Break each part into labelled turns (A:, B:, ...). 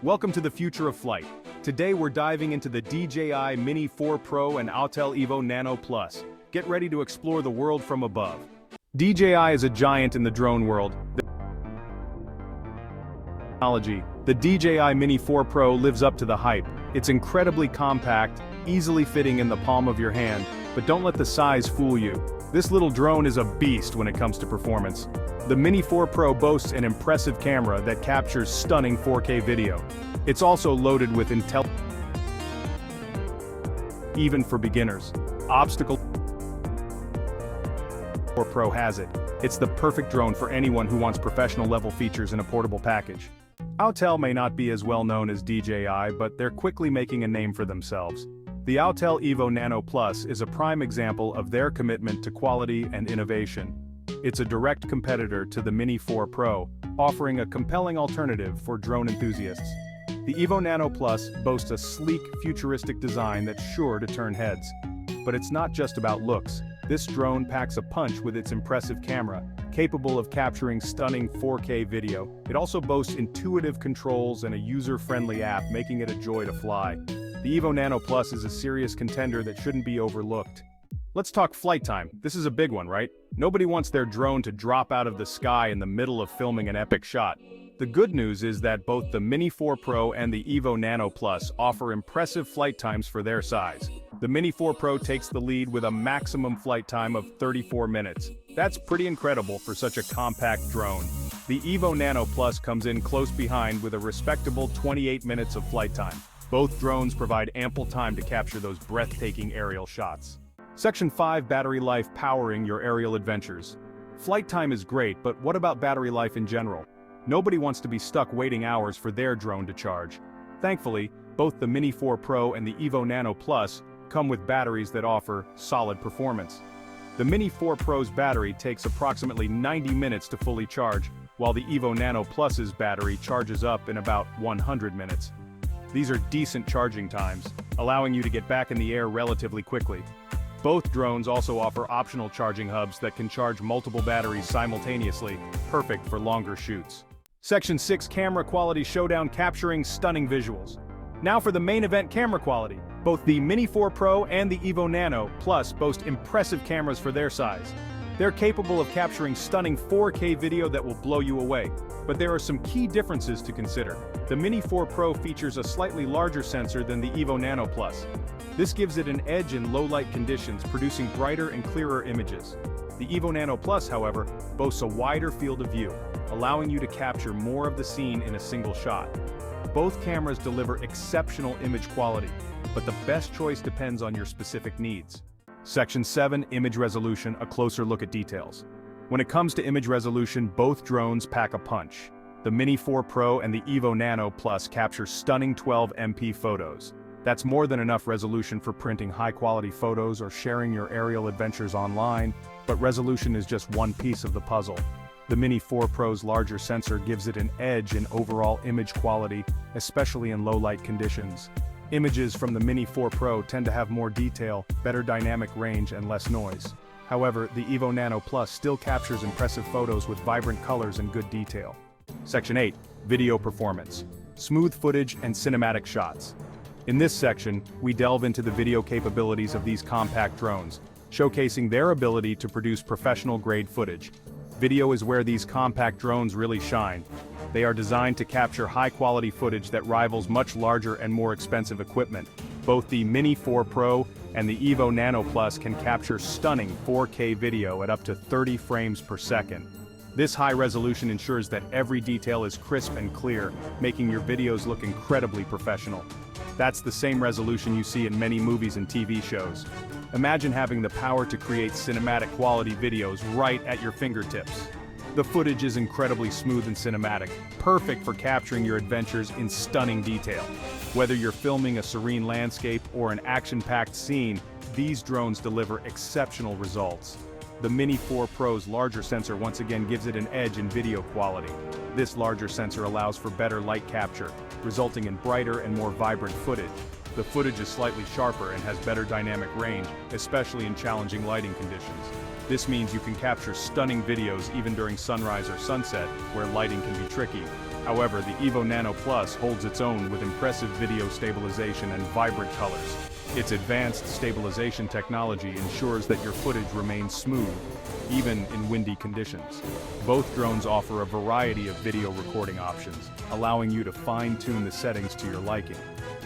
A: Welcome to the future of flight. Today we're diving into the DJI Mini 4 Pro and Autel Evo Nano Plus. Get ready to explore the world from above. DJI is a giant in the drone world. The DJI Mini 4 Pro lives up to the hype. It's incredibly compact, easily fitting in the palm of your hand, but don't let the size fool you. This little drone is a beast when it comes to performance. The Mini 4 Pro boasts an impressive camera that captures stunning 4K video. It's also loaded with even for beginners. Obstacle 4 Pro has it. It's the perfect drone for anyone who wants professional level features in a portable package. Autel may not be as well known as DJI, but they're quickly making a name for themselves. The Autel Evo Nano Plus is a prime example of their commitment to quality and innovation. It's a direct competitor to the Mini 4 Pro, offering a compelling alternative for drone enthusiasts. The Evo Nano Plus boasts a sleek, futuristic design that's sure to turn heads. But it's not just about looks. This drone packs a punch with its impressive camera, capable of capturing stunning 4K video. It also boasts intuitive controls and a user-friendly app, making it a joy to fly. The Evo Nano Plus is a serious contender that shouldn't be overlooked. Let's talk flight time. This is a big one, right? Nobody wants their drone to drop out of the sky in the middle of filming an epic shot. The good news is that both the Mini 4 Pro and the Evo Nano Plus offer impressive flight times for their size. The Mini 4 Pro takes the lead with a maximum flight time of 34 minutes. That's pretty incredible for such a compact drone. The Evo Nano Plus comes in close behind with a respectable 28 minutes of flight time. Both drones provide ample time to capture those breathtaking aerial shots. Section 5: Battery life powering your aerial adventures. Flight time is great, but what about battery life in general? Nobody wants to be stuck waiting hours for their drone to charge. Thankfully, both the Mini 4 Pro and the Evo Nano Plus come with batteries that offer solid performance. The Mini 4 Pro's battery takes approximately 90 minutes to fully charge, while the Evo Nano Plus's battery charges up in about 100 minutes. These are decent charging times, allowing you to get back in the air relatively quickly. Both drones also offer optional charging hubs that can charge multiple batteries simultaneously, perfect for longer shoots. Section 6: Camera quality showdown, capturing stunning visuals. Now for the main event: camera quality. Both the Mini 4 Pro and the Evo Nano Plus boast impressive cameras for their size. They're capable of capturing stunning 4K video that will blow you away. But there are some key differences to consider. The Mini 4 Pro features a slightly larger sensor than the Evo Nano Plus. This gives it an edge in low-light conditions, producing brighter and clearer images. The Evo Nano Plus, however, boasts a wider field of view, allowing you to capture more of the scene in a single shot. Both cameras deliver exceptional image quality, but the best choice depends on your specific needs. Section 7: Image resolution, a closer look at details. When it comes to image resolution, both drones pack a punch. The Mini 4 Pro and the Evo Nano Plus capture stunning 12 MP photos. That's more than enough resolution for printing high-quality photos or sharing your aerial adventures online, but resolution is just one piece of the puzzle. The Mini 4 Pro's larger sensor gives it an edge in overall image quality, especially in low-light conditions. Images from the Mini 4 Pro tend to have more detail, better dynamic range, and less noise. However, the Evo Nano Plus still captures impressive photos with vibrant colors and good detail. Section 8: Video performance. Smooth footage and cinematic shots. In this section, we delve into the video capabilities of these compact drones, showcasing their ability to produce professional-grade footage. Video is where these compact drones really shine. They are designed to capture high-quality footage that rivals much larger and more expensive equipment. Both the Mini 4 Pro and the Evo Nano Plus can capture stunning 4K video at up to 30 frames per second. This high resolution ensures that every detail is crisp and clear, making your videos look incredibly professional. That's the same resolution you see in many movies and TV shows. Imagine having the power to create cinematic quality videos right at your fingertips. The footage is incredibly smooth and cinematic, perfect for capturing your adventures in stunning detail. Whether you're filming a serene landscape or an action-packed scene, these drones deliver exceptional results. The Mini 4 Pro's larger sensor once again gives it an edge in video quality. This larger sensor allows for better light capture, resulting in brighter and more vibrant footage. The footage is slightly sharper and has better dynamic range, especially in challenging lighting conditions. This means you can capture stunning videos even during sunrise or sunset, where lighting can be tricky. However, the Evo Nano Plus holds its own with impressive video stabilization and vibrant colors. Its advanced stabilization technology ensures that your footage remains smooth, even in windy conditions. Both drones offer a variety of video recording options, allowing you to fine-tune the settings to your liking.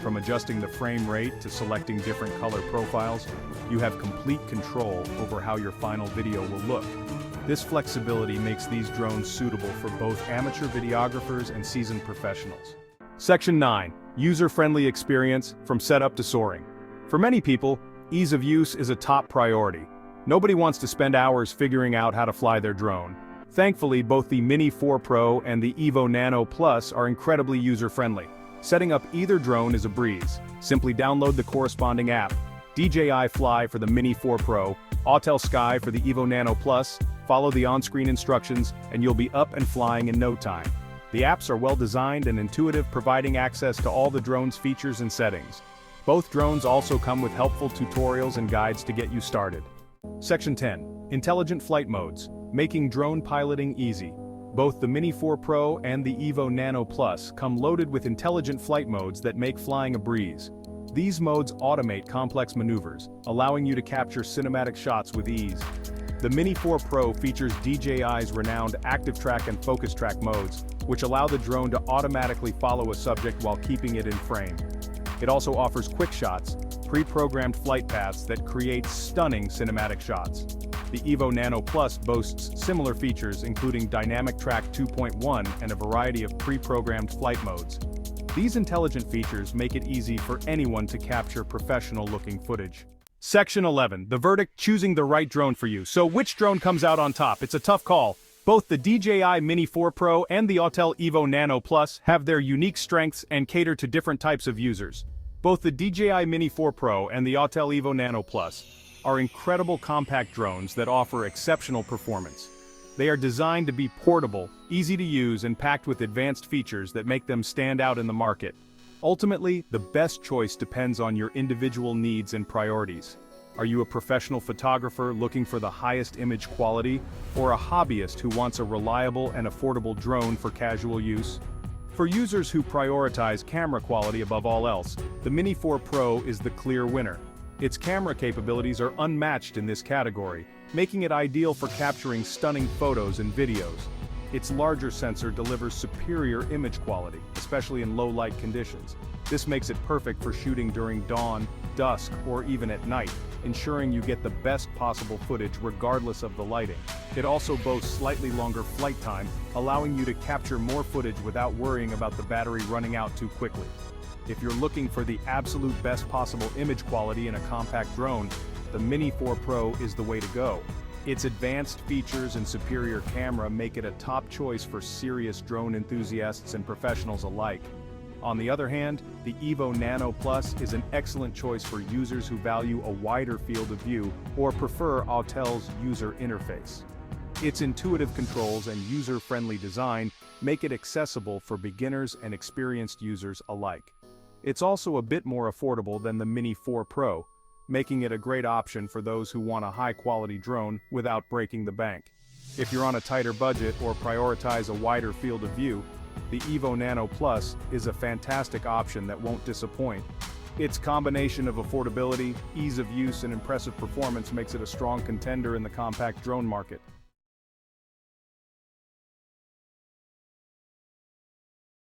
A: From adjusting the frame rate to selecting different color profiles, you have complete control over how your final video will look. This flexibility makes these drones suitable for both amateur videographers and seasoned professionals. Section 9. User-friendly experience from setup to soaring. For many people, ease of use is a top priority. Nobody wants to spend hours figuring out how to fly their drone. Thankfully, both the Mini 4 Pro and the Evo Nano Plus are incredibly user-friendly. Setting up either drone is a breeze. Simply download the corresponding app. DJI Fly for the Mini 4 Pro, Autel Sky for the Evo Nano Plus. Follow the on-screen instructions, and you'll be up and flying in no time. The apps are well-designed and intuitive, providing access to all the drone's features and settings. Both drones also come with helpful tutorials and guides to get you started. Section 10. Intelligent flight modes, making drone piloting easy. Both the Mini 4 Pro and the Evo Nano Plus come loaded with intelligent flight modes that make flying a breeze. These modes automate complex maneuvers, allowing you to capture cinematic shots with ease. The Mini 4 Pro features DJI's renowned Active Track and Focus Track modes, which allow the drone to automatically follow a subject while keeping it in frame. It also offers quick shots, pre-programmed flight paths that create stunning cinematic shots. The Evo Nano Plus boasts similar features, including Dynamic Track 2.1 and a variety of pre-programmed flight modes. These intelligent features make it easy for anyone to capture professional-looking footage. Section 11. The verdict: choosing the right drone for you. So which drone comes out on top? It's a tough call. Both the DJI Mini 4 Pro and the Autel Evo Nano Plus have their unique strengths and cater to different types of users. Both the DJI Mini 4 Pro and the Autel Evo Nano Plus are incredible compact drones that offer exceptional performance. They are designed to be portable, easy to use, and packed with advanced features that make them stand out in the market. Ultimately, the best choice depends on your individual needs and priorities. Are you a professional photographer looking for the highest image quality, or a hobbyist who wants a reliable and affordable drone for casual use? For users who prioritize camera quality above all else, the Mini 4 Pro is the clear winner. Its camera capabilities are unmatched in this category, making it ideal for capturing stunning photos and videos. Its larger sensor delivers superior image quality, especially in low-light conditions. This makes it perfect for shooting during dawn, dusk, or even at night, ensuring you get the best possible footage regardless of the lighting. It also boasts slightly longer flight time, allowing you to capture more footage without worrying about the battery running out too quickly. If you're looking for the absolute best possible image quality in a compact drone, the Mini 4 Pro is the way to go. Its advanced features and superior camera make it a top choice for serious drone enthusiasts and professionals alike. On the other hand, the Evo Nano Plus is an excellent choice for users who value a wider field of view or prefer Autel's user interface. Its intuitive controls and user-friendly design make it accessible for beginners and experienced users alike. It's also a bit more affordable than the Mini 4 Pro, making it a great option for those who want a high-quality drone without breaking the bank. If you're on a tighter budget or prioritize a wider field of view, the Evo Nano Plus is a fantastic option that won't disappoint. Its combination of affordability, ease of use, and impressive performance makes it a strong contender in the compact drone market.